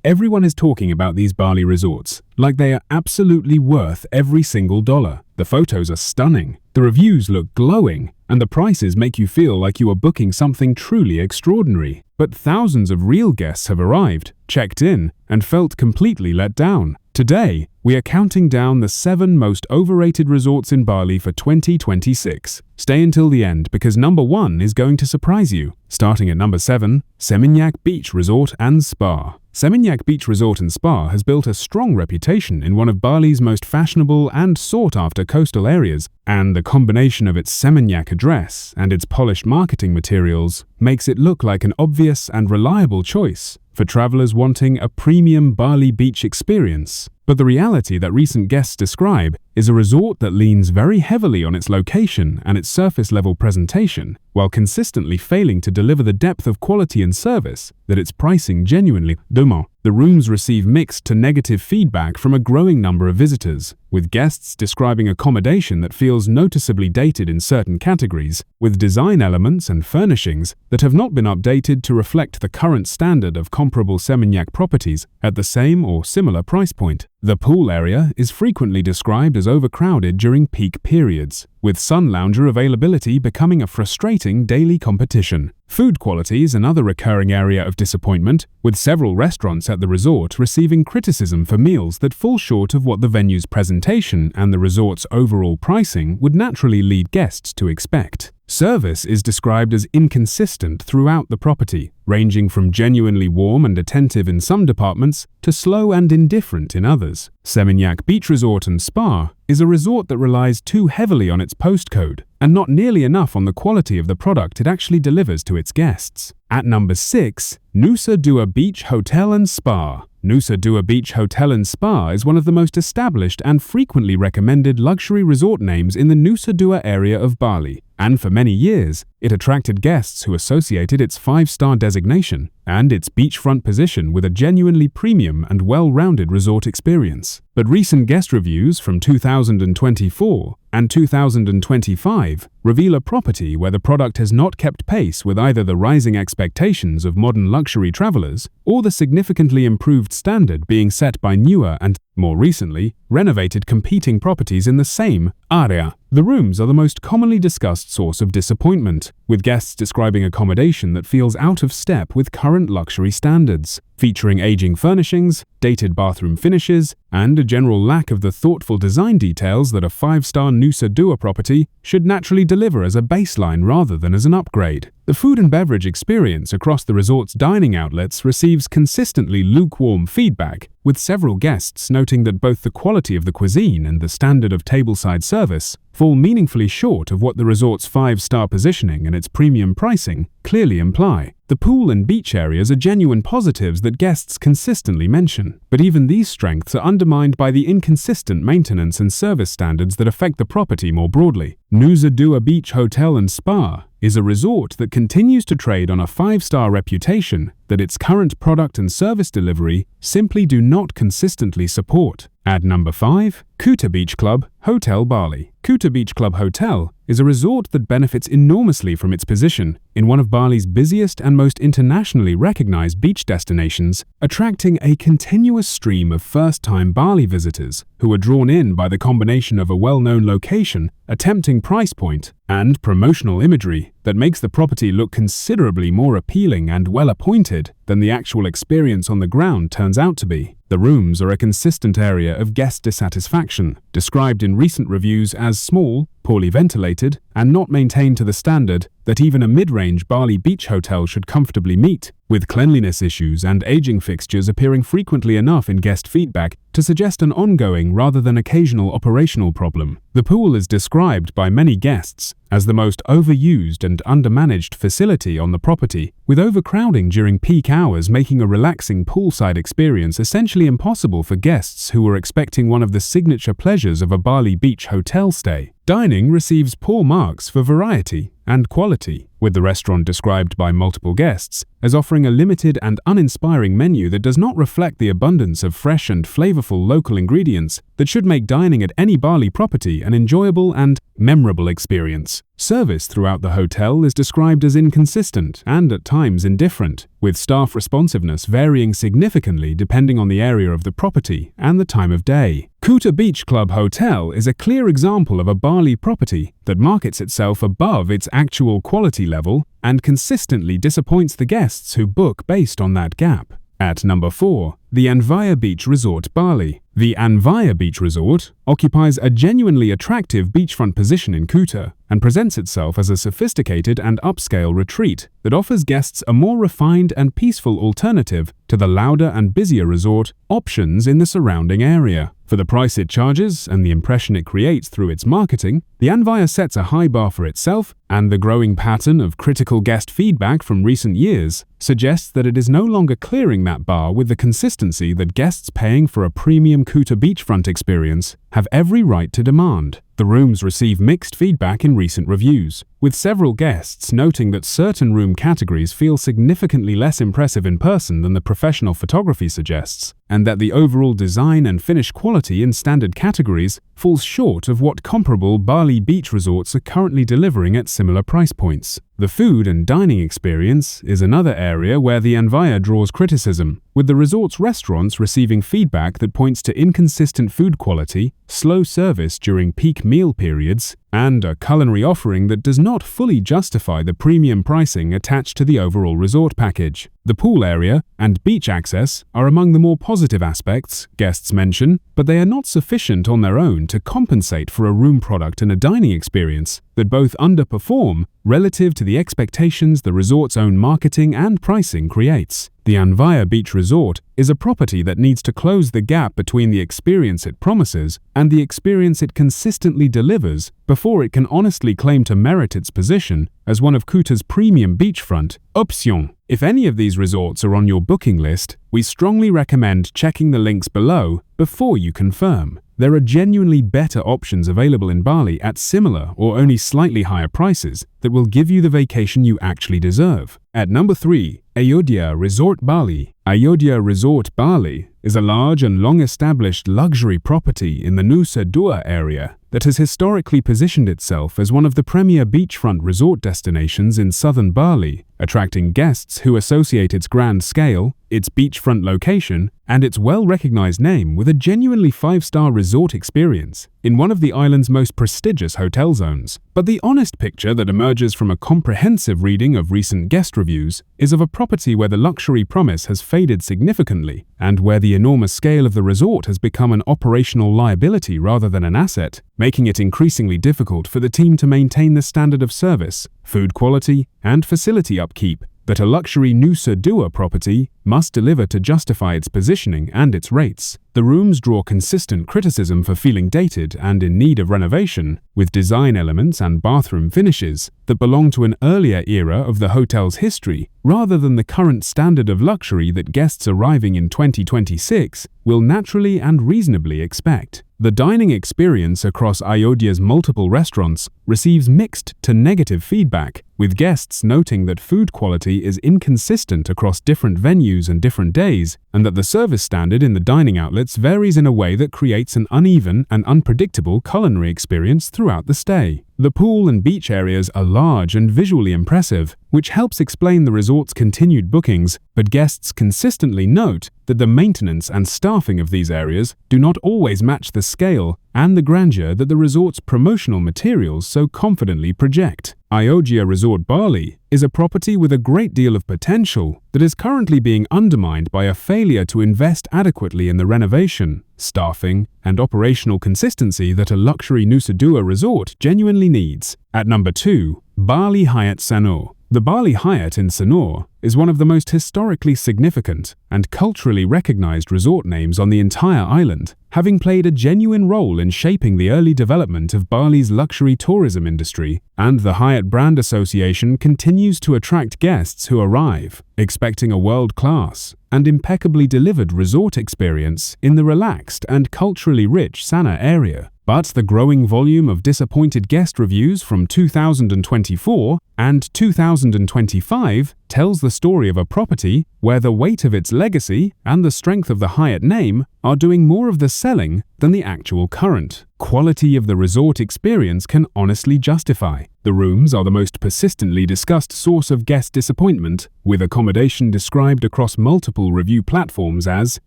Everyone is talking about these Bali resorts, like they are absolutely worth every single dollar. The photos are stunning, the reviews look glowing, and the prices make you feel like you are booking something truly extraordinary. But thousands of real guests have arrived, checked in, and felt completely let down. Today, we are counting down the 7 most overrated resorts in Bali for 2026. Stay until the end because number 1 is going to surprise you. Starting at number 7, Seminyak Beach Resort and Spa. Seminyak Beach Resort and Spa has built a strong reputation in one of Bali's most fashionable and sought-after coastal areas, and the combination of its Seminyak address and its polished marketing materials makes it look like an obvious and reliable choice for travelers wanting a premium Bali beach experience. But the reality that recent guests describe is a resort that leans very heavily on its location and its surface-level presentation, while consistently failing to deliver the depth of quality and service that its pricing genuinely demands. The rooms receive mixed to negative feedback from a growing number of visitors, with guests describing accommodation that feels noticeably dated in certain categories, with design elements and furnishings that have not been updated to reflect the current standard of comparable Seminyak properties at the same or similar price point. The pool area is frequently described as overcrowded during peak periods, with sun lounger availability becoming a frustrating daily competition. Food quality is another recurring area of disappointment, with several restaurants at the resort receiving criticism for meals that fall short of what the venue's presentation and the resort's overall pricing would naturally lead guests to expect. Service is described as inconsistent throughout the property, ranging from genuinely warm and attentive in some departments to slow and indifferent in others. Seminyak Beach Resort and Spa is a resort that relies too heavily on its postcode and not nearly enough on the quality of the product it actually delivers to its guests. At number 6, Nusa Dua Beach Hotel and Spa. Nusa Dua Beach Hotel and Spa is one of the most established and frequently recommended luxury resort names in the Nusa Dua area of Bali, and for many years, it attracted guests who associated its 5-star designation and its beachfront position with a genuinely premium and well-rounded resort experience. But recent guest reviews from 2024 and 2025 reveal a property where the product has not kept pace with either the rising expectations of modern luxury travelers or the significantly improved standard being set by newer and, more recently, renovated competing properties in the same area. The rooms are the most commonly discussed source of disappointment, with guests describing accommodation that feels out of step with current luxury standards, featuring aging furnishings, dated bathroom finishes, and a general lack of the thoughtful design details that a 5-star Nusa Dua property should naturally deliver as a baseline rather than as an upgrade. The food and beverage experience across the resort's dining outlets receives consistently lukewarm feedback, with several guests noting that both the quality of the cuisine and the standard of tableside service fall meaningfully short of what the resort's 5-star positioning and its premium pricing clearly imply. The pool and beach areas are genuine positives that guests consistently mention, but even these strengths are undermined by the inconsistent maintenance and service standards that affect the property more broadly. Nusa Dua Beach Hotel and Spa is a resort that continues to trade on a 5-star reputation that its current product and service delivery simply do not consistently support. At number 5, Kuta Beach Club Hotel Bali. Kuta Beach Club Hotel is a resort that benefits enormously from its position in one of Bali's busiest and most internationally recognized beach destinations, attracting a continuous stream of first-time Bali visitors who are drawn in by the combination of a well-known location, a tempting price point, and promotional imagery that makes the property look considerably more appealing and well-appointed than the actual experience on the ground turns out to be. The rooms are a consistent area of guest dissatisfaction, described in recent reviews as small, poorly ventilated, and not maintained to the standard that even a mid-range Bali beach hotel should comfortably meet, with cleanliness issues and aging fixtures appearing frequently enough in guest feedback to suggest an ongoing rather than occasional operational problem. The pool is described by many guests as the most overused and undermanaged facility on the property, with overcrowding during peak hours making a relaxing poolside experience essentially impossible for guests who were expecting one of the signature pleasures of a Bali beach hotel stay. Dining receives poor marks for variety and quality, with the restaurant described by multiple guests as offering a limited and uninspiring menu that does not reflect the abundance of fresh and flavorful local ingredients that should make dining at any Bali property an enjoyable and memorable experience. Service throughout the hotel is described as inconsistent and at times indifferent, with staff responsiveness varying significantly depending on the area of the property and the time of day. Kuta Beach Club Hotel is a clear example of a Bali property that markets itself above its actual quality level and consistently disappoints the guests who book based on that gap. At number 4, the Anvaya Beach Resort Bali. The Anvaya Beach Resort occupies a genuinely attractive beachfront position in Kuta and presents itself as a sophisticated and upscale retreat that offers guests a more refined and peaceful alternative to the louder and busier resort options in the surrounding area. For the price it charges and the impression it creates through its marketing, the Anvaya sets a high bar for itself, and the growing pattern of critical guest feedback from recent years suggests that it is no longer clearing that bar with the consistency that guests paying for a premium Kuta beachfront experience have every right to demand. The rooms receive mixed feedback in recent reviews, with several guests noting that certain room categories feel significantly less impressive in person than the professional photography suggests, and that the overall design and finish quality in standard categories falls short of what comparable Bali beach resorts are currently delivering at similar price points. The food and dining experience is another area where the Anvaya draws criticism, with the resort's restaurants receiving feedback that points to inconsistent food quality, slow service during peak meal periods, and a culinary offering that does not fully justify the premium pricing attached to the overall resort package. The pool area and beach access are among the more positive aspects guests mention, but they are not sufficient on their own to compensate for a room product and a dining experience that both underperform relative to the expectations the resort's own marketing and pricing creates. The Anvaya Beach Resort is a property that needs to close the gap between the experience it promises and the experience it consistently delivers before it can honestly claim to merit its position as one of Kuta's premium beachfront options. If any of these resorts are on your booking list, we strongly recommend checking the links below before you confirm. There are genuinely better options available in Bali at similar or only slightly higher prices that will give you the vacation you actually deserve. At number 3, Ayodya Resort Bali. Ayodya Resort Bali is a large and long-established luxury property in the Nusa area that has historically positioned itself as one of the premier beachfront resort destinations in southern Bali, attracting guests who associate its grand scale, its beachfront location, and its well-recognized name with a genuinely 5-star resort experience in one of the island's most prestigious hotel zones. But the honest picture that emerges from a comprehensive reading of recent guest reviews is of a property where the luxury promise has faded significantly and where the enormous scale of the resort has become an operational liability rather than an asset, making it increasingly difficult for the team to maintain the standard of service, food quality, and facility upkeep that a luxury Nusa Dua property must deliver to justify its positioning and its rates. The rooms draw consistent criticism for feeling dated and in need of renovation, with design elements and bathroom finishes that belong to an earlier era of the hotel's history, rather than the current standard of luxury that guests arriving in 2026 will naturally and reasonably expect. The dining experience across Ayodhya's multiple restaurants receives mixed to negative feedback, with guests noting that food quality is inconsistent across different venues and different days, and that the service standard in the dining outlets varies in a way that creates an uneven and unpredictable culinary experience throughout the stay. The pool and beach areas are large and visually impressive, which helps explain the resort's continued bookings, but guests consistently note that the maintenance and staffing of these areas do not always match the scale and the grandeur that the resort's promotional materials so confidently project. Ayodya Resort Bali is a property with a great deal of potential that is currently being undermined by a failure to invest adequately in the renovation, staffing, and operational consistency that a luxury Nusa Dua resort genuinely needs. At number 2, Bali Hyatt Sanur. The Bali Hyatt in Sanur is one of the most historically significant and culturally recognized resort names on the entire island, having played a genuine role in shaping the early development of Bali's luxury tourism industry, and the Hyatt brand association continues to attract guests who arrive expecting a world-class and impeccably delivered resort experience in the relaxed and culturally rich Sanur area. But the growing volume of disappointed guest reviews from 2024 and 2025 tells the story of a property where the weight of its legacy and the strength of the Hyatt name are doing more of the selling than the actual current quality of the resort experience can honestly justify. The rooms are the most persistently discussed source of guest disappointment, with accommodation described across multiple review platforms as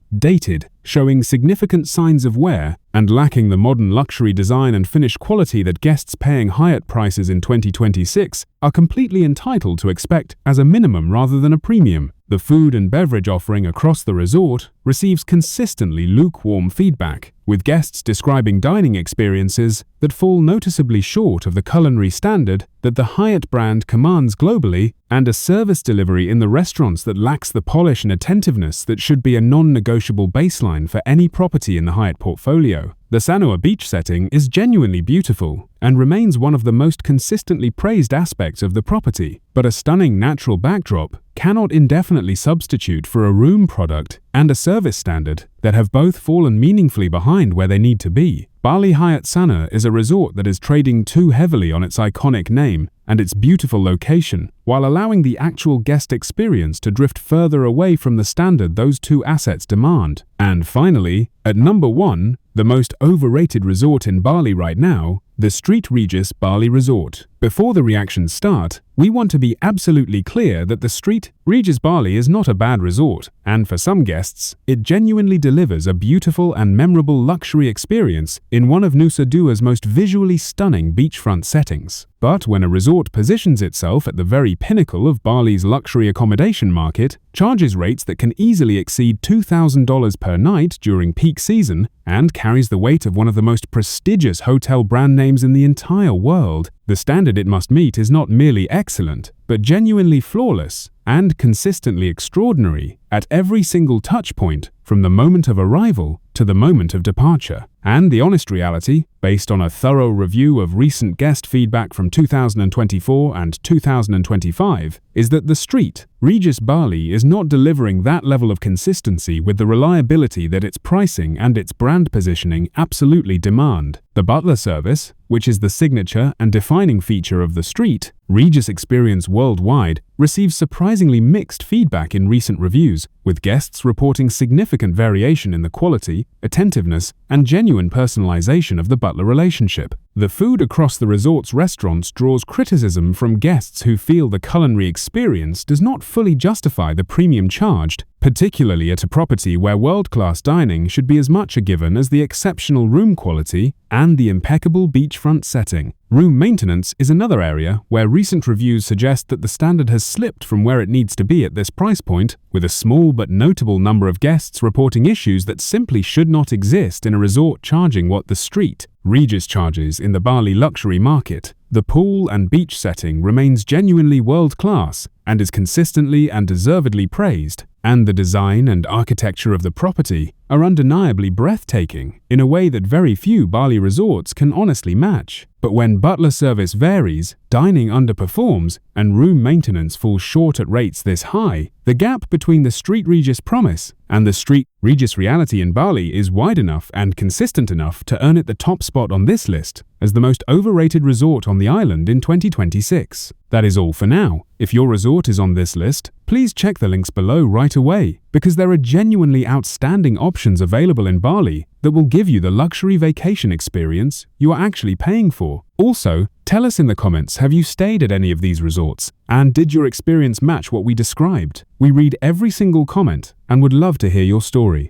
dated, showing significant signs of wear, and lacking the modern luxury design and finish quality that guests paying Hyatt prices in 2026 are completely entitled to expect as a minimum rather than a premium. The food and beverage offering across the resort receives consistently lukewarm feedback, with guests describing dining experiences that fall noticeably short of the culinary standard that the Hyatt brand commands globally, and a service delivery in the restaurants that lacks the polish and attentiveness that should be a non-negotiable baseline for any property in the Hyatt portfolio. The Sanur beach setting is genuinely beautiful and remains one of the most consistently praised aspects of the property, but a stunning natural backdrop cannot indefinitely substitute for a room product and a service standard that have both fallen meaningfully behind where they need to be. Bali Hyatt Sanur is a resort that is trading too heavily on its iconic name and its beautiful location, while allowing the actual guest experience to drift further away from the standard those two assets demand. And finally, at number 1, the most overrated resort in Bali right now, the Street Regis Bali Resort. Before the reactions start, we want to be absolutely clear that the Street Regis Bali is not a bad resort, and for some guests, it genuinely delivers a beautiful and memorable luxury experience in one of Nusa Dua's most visually stunning beachfront settings. But when a resort positions itself at the very pinnacle of Bali's luxury accommodation market, charges rates that can easily exceed $2,000 per night during peak season, and carries the weight of one of the most prestigious hotel brand names in the entire world, the standard it must meet is not merely excellent, but genuinely flawless and consistently extraordinary at every single touch point, from the moment of arrival to the moment of departure. And the honest reality, based on a thorough review of recent guest feedback from 2024 and 2025, is that the Street Regis Bali is not delivering that level of consistency with the reliability that its pricing and its brand positioning absolutely demand. The butler service, which is the signature and defining feature of the Street Regis experience worldwide, receives surprisingly mixed feedback in recent reviews, with guests reporting significant variation in the quality, attentiveness, and genuine personalization of the butler relationship. The food across the resort's restaurants draws criticism from guests who feel the culinary experience does not fully justify the premium charged, particularly at a property where world-class dining should be as much a given as the exceptional room quality and the impeccable beachfront setting. Room maintenance is another area where recent reviews suggest that the standard has slipped from where it needs to be at this price point, with a small but notable number of guests reporting issues that simply should not exist in a resort charging what the Street Regis charges in the Bali luxury market. The pool and beach setting remains genuinely world-class and is consistently and deservedly praised, and the design and architecture of the property are undeniably breathtaking in a way that very few Bali resorts can honestly match. But when butler service varies, dining underperforms, and room maintenance falls short at rates this high, the gap between the Street Regis promise and the Street Regis reality in Bali is wide enough and consistent enough to earn it the top spot on this list as the most overrated resort on the island in 2026. That is all for now. If your resort is on this list, please check the links below right away, because there are genuinely outstanding options available in Bali that will give you the luxury vacation experience you are actually paying for. Also, tell us in the comments, have you stayed at any of these resorts? And did your experience match what we described? We read every single comment and would love to hear your story.